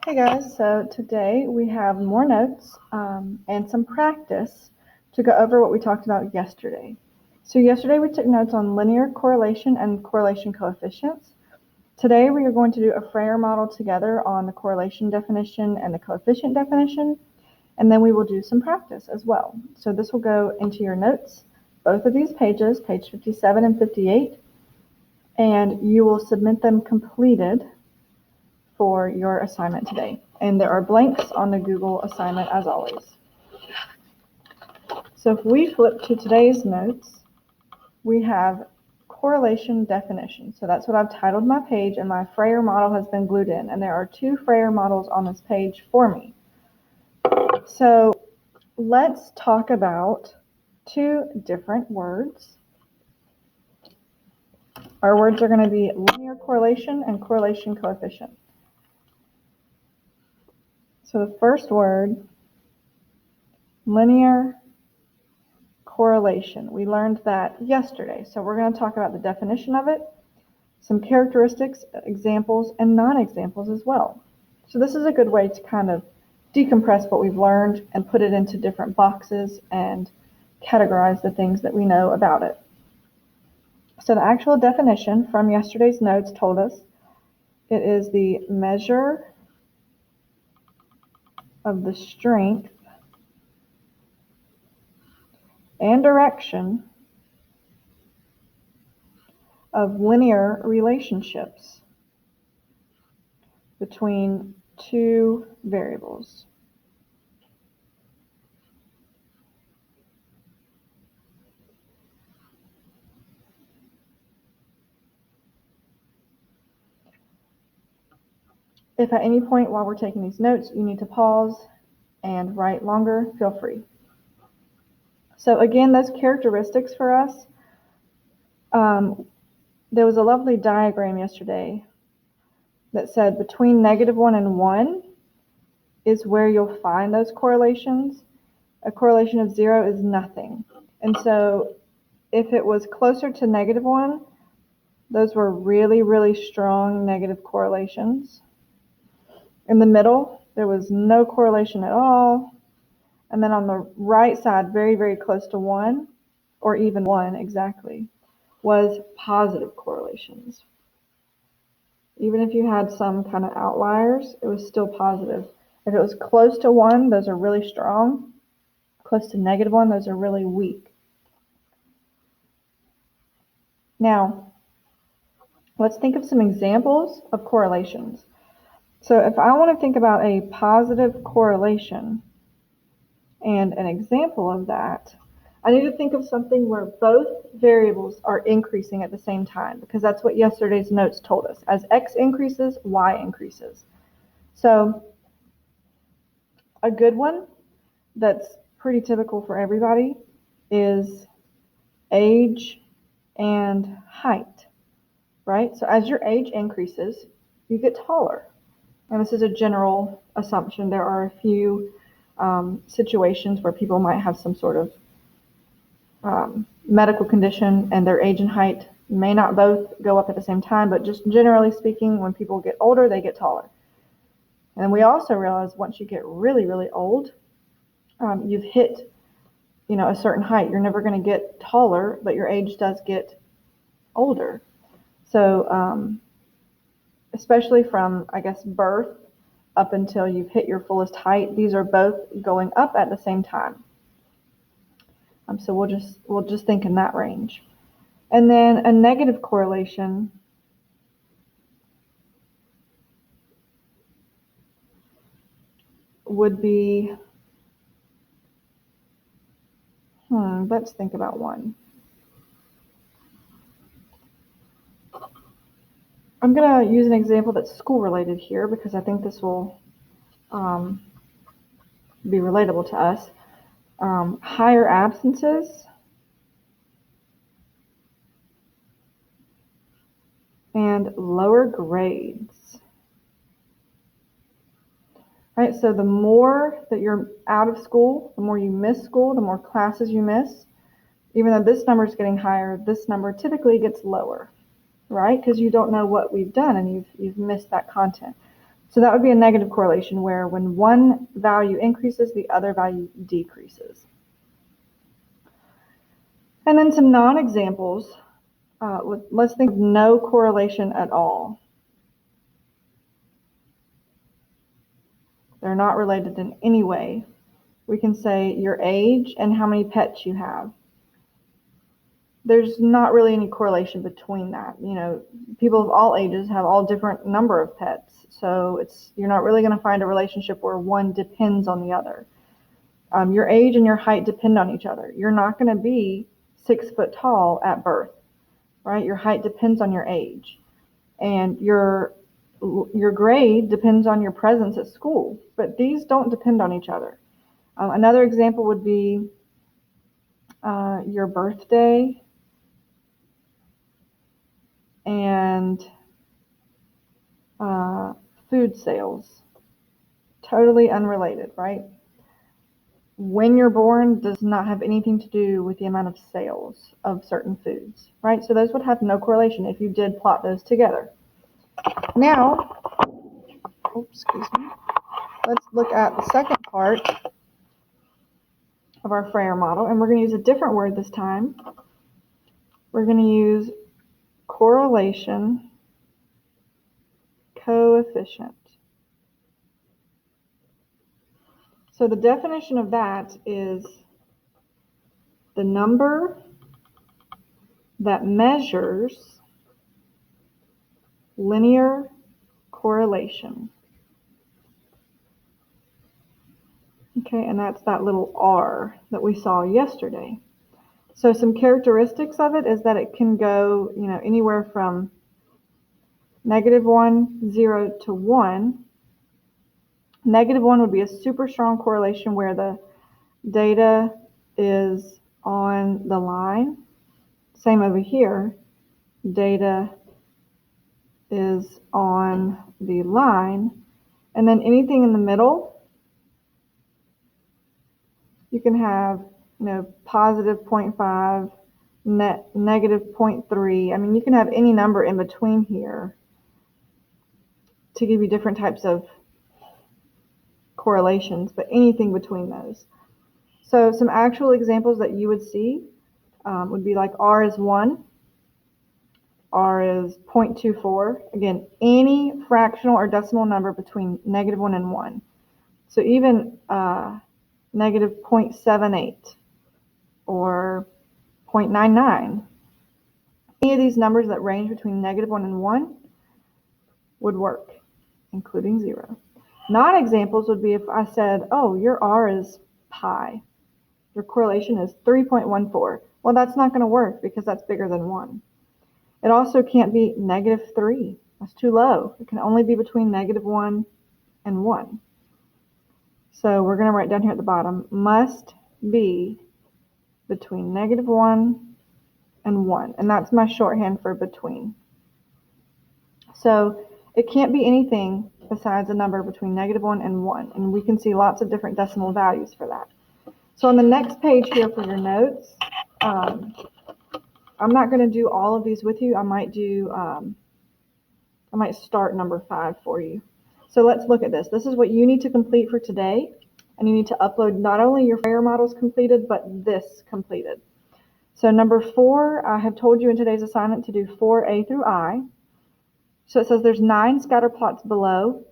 Hey guys, so today we have more notes and some practice to go over what we talked about yesterday. So yesterday we took notes on linear correlation and correlation coefficients. Today we are going to do a Freyer model together on the correlation definition and the coefficient definition, and then we will do some practice as well. So this will go into your notes, both of these pages, page 57 and 58, and you will submit them completed for your assignment today. And there are blanks on the Google assignment as always. So if we flip to today's notes, we have correlation definition. So that's what I've titled my page, and my Freyer model has been glued in. And there are two Freyer models on this page for me. So let's talk about two different words. Our words are going to be linear correlation and correlation coefficient. So the first word, linear correlation. We learned that yesterday, so we're going to talk about the definition of it, some characteristics, examples, and non-examples as well. So this is a good way to kind of decompress what we've learned and put it into different boxes and categorize the things that we know about it. So the actual definition from yesterday's notes told us it is the measure of the strength and direction of linear relationships between two variables. If at any point while we're taking these notes you need to pause and write longer, feel free. So again, those characteristics for us, there was a lovely diagram yesterday that said between -1 and 1 is where you'll find those correlations. A correlation of 0 is nothing. And so if it was closer to -1, those were really, really strong negative correlations. In the middle, there was no correlation at all. And then on the right side, very, very close to 1, or even 1 exactly, was positive correlations. Even if you had some kind of outliers, it was still positive. If it was close to 1, those are really strong. Close to -1, those are really weak. Now, let's think of some examples of correlations. So if I want to think about a positive correlation and an example of that, I need to think of something where both variables are increasing at the same time, because that's what yesterday's notes told us. As x increases, y increases. So a good one that's pretty typical for everybody is age and height, right? So as your age increases, you get taller. And this is a general assumption. There are a few situations where people might have some sort of medical condition and their age and height may not both go up at the same time, but just generally speaking, when people get older, they get taller. And we also realize once you get really, really old, you've hit, a certain height. You're never going to get taller, but your age does get older. So especially from, I guess, birth up until you've hit your fullest height, these are both going up at the same time. So we'll just think in that range. And then a negative correlation would be, let's think about one. I'm going to use an example that's school related here because I think this will be relatable to us. Higher absences and lower grades. Right, so the more that you're out of school, the more you miss school, the more classes you miss. Even though this number is getting higher, this number typically gets lower, right? Because you don't know what we've done and you've missed that content. So that would be a negative correlation where when one value increases, the other value decreases. And then some non-examples. Let's think of no correlation at all. They're not related in any way. We can say your age and how many pets you have. There's not really any correlation between that. You know, people of all ages have all different number of pets. So you're not really going to find a relationship where one depends on the other. Your age and your height depend on each other. You're not going to be 6 foot tall at birth, right? Your height depends on your age. And your grade depends on your presence at school. But these don't depend on each other. Another example would be your birthday and food sales. Totally unrelated, right? When you're born does not have anything to do with the amount of sales of certain foods, right? So those would have no correlation if you did plot those together. Now, excuse me, let's look at the second part of our Freyer model, and we're going to use a different word this time. We're going to use correlation coefficient. So the definition of that is the number that measures linear correlation. Okay, and that's that little R that we saw yesterday. So some characteristics of it is that it can go, anywhere from -1, 0 to 1. -1 would be a super strong correlation where the data is on the line. Same over here, data is on the line. And then anything in the middle, you can have, positive 0.5, negative 0.3. I mean, you can have any number in between here to give you different types of correlations, but anything between those. So some actual examples that you would see would be like R is 1, R is 0.24. Again, any fractional or decimal number between -1 and 1. So even negative 0.78 or 0.99. Any of these numbers that range between -1 and 1 would work, including 0. Non-examples would be if I said, oh, your R is pi. Your correlation is 3.14. Well, that's not going to work because that's bigger than 1. It also can't be -3. That's too low. It can only be between -1 and 1. So we're going to write down here at the bottom, must be between -1 and 1. And that's my shorthand for between. So it can't be anything besides a number between -1 and 1. And we can see lots of different decimal values for that. So on the next page here for your notes, I'm not going to do all of these with you. I might start number 5 for you. So let's look at this. This is what you need to complete for today. And you need to upload not only your Freyer models completed, but this completed. So number 4, I have told you in today's assignment to do 4A through I. So it says there's 9 scatter plots below.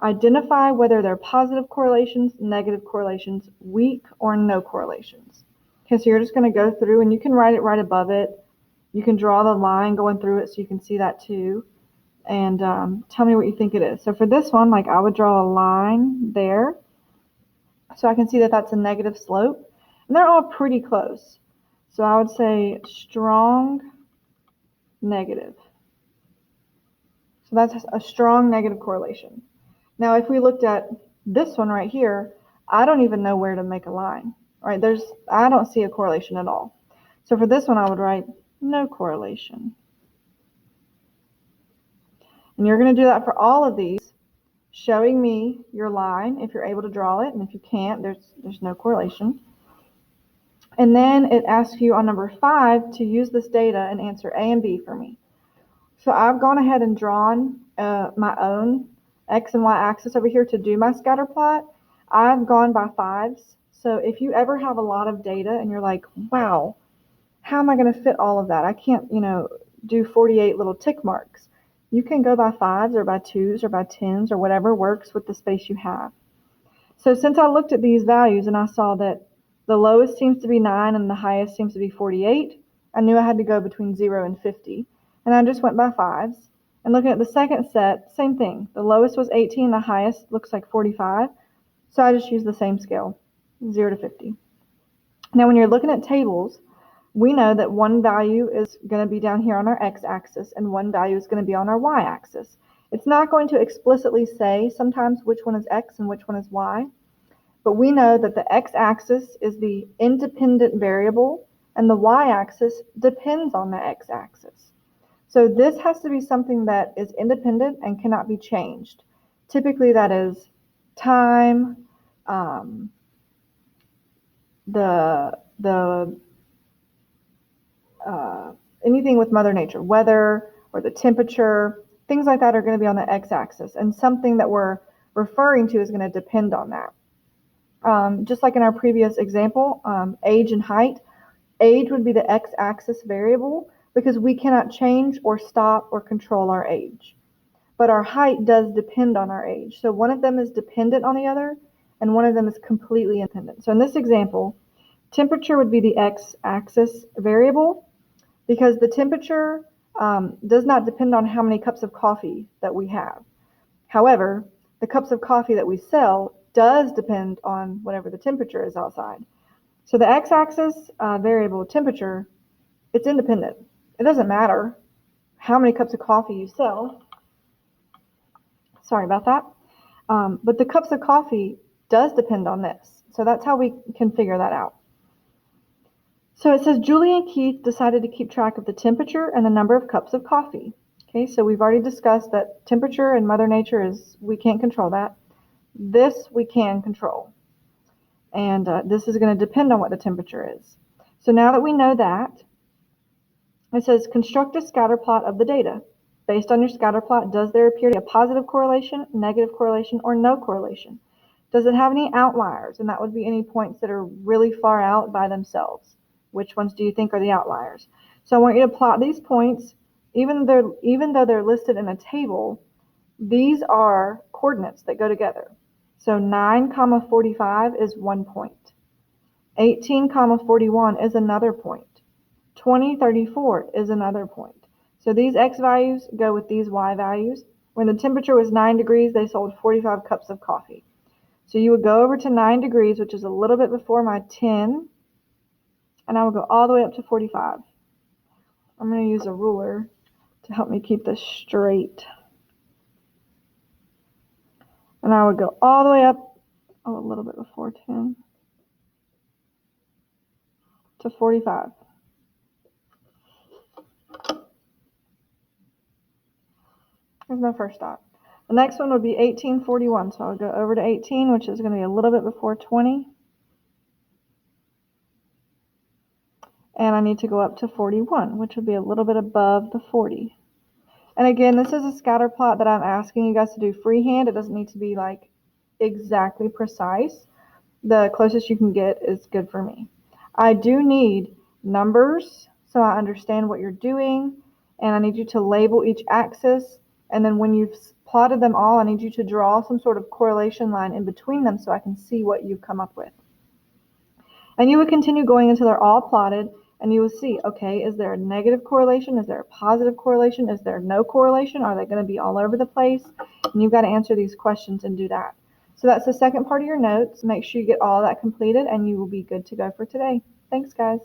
Identify whether they're positive correlations, negative correlations, weak or no correlations. Okay, so you're just going to go through and you can write it right above it. You can draw the line going through it so you can see that too. And tell me what you think it is. So for this one, I would draw a line there. So I can see that that's a negative slope. And they're all pretty close. So I would say strong negative. So that's a strong negative correlation. Now, if we looked at this one right here, I don't even know where to make a line, right? I don't see a correlation at all. So for this one, I would write no correlation. And you're going to do that for all of these, showing me your line if you're able to draw it. And if you can't, there's no correlation. And then it asks you on number 5 to use this data and answer A and B for me. So I've gone ahead and drawn my own X and Y axis over here to do my scatter plot, I've gone by 5s. So if you ever have a lot of data and you're like, wow, how am I going to fit all of that? I can't, do 48 little tick marks. You can go by 5s or by 2s or by 10s or whatever works with the space you have. So since I looked at these values and I saw that the lowest seems to be 9 and the highest seems to be 48, I knew I had to go between 0 and 50. And I just went by 5s. And looking at the second set, same thing. The lowest was 18, the highest looks like 45. So I just used the same scale, 0 to 50. Now when you're looking at tables, we know that one value is going to be down here on our x-axis and one value is going to be on our y-axis. It's not going to explicitly say sometimes which one is x and which one is y, but we know that the x-axis is the independent variable and the y-axis depends on the x-axis. So this has to be something that is independent and cannot be changed. Typically that is time, anything with Mother Nature, weather or the temperature, things like that are going to be on the x-axis, and something that we're referring to is going to depend on that. Just like in our previous example, age and height, age would be the x-axis variable because we cannot change or stop or control our age. But our height does depend on our age. So one of them is dependent on the other, and one of them is completely independent. So in this example, temperature would be the x-axis variable because the temperature does not depend on how many cups of coffee that we have. However, the cups of coffee that we sell does depend on whatever the temperature is outside. So the x-axis variable temperature, it's independent. It doesn't matter how many cups of coffee you sell. Sorry about that. But the cups of coffee does depend on this. So that's how we can figure that out. So it says Julie and Keith decided to keep track of the temperature and the number of cups of coffee. Okay, so we've already discussed that temperature in Mother Nature we can't control that. This we can control. And this is going to depend on what the temperature is. So now that we know that, it says construct a scatter plot of the data. Based on your scatter plot, does there appear to be a positive correlation, negative correlation, or no correlation? Does it have any outliers? And that would be any points that are really far out by themselves. Which ones do you think are the outliers? So I want you to plot these points. Even though they're listed in a table, these are coordinates that go together. So 9, 45 is 1 point. 18, 41 is another point. 20, 34 is another point. So these x values go with these y values. When the temperature was 9 degrees, they sold 45 cups of coffee. So you would go over to 9 degrees, which is a little bit before my 10, and I will go all the way up to 45. I'm going to use a ruler to help me keep this straight. And I would go all the way up, a little bit before 10, to 45. Here's my first dot. The next one would be 1841. So I'll go over to 18, which is going to be a little bit before 20. And I need to go up to 41, which would be a little bit above the 40. And again, this is a scatter plot that I'm asking you guys to do freehand. It doesn't need to be like exactly precise. The closest you can get is good for me. I do need numbers so I understand what you're doing, and I need you to label each axis, and then when you've plotted them all, I need you to draw some sort of correlation line in between them so I can see what you've come up with. And you would continue going until they're all plotted, and you will see, okay, is there a negative correlation? Is there a positive correlation? Is there no correlation? Are they going to be all over the place? And you've got to answer these questions and do that. So that's the second part of your notes. Make sure you get all of that completed, and you will be good to go for today. Thanks, guys.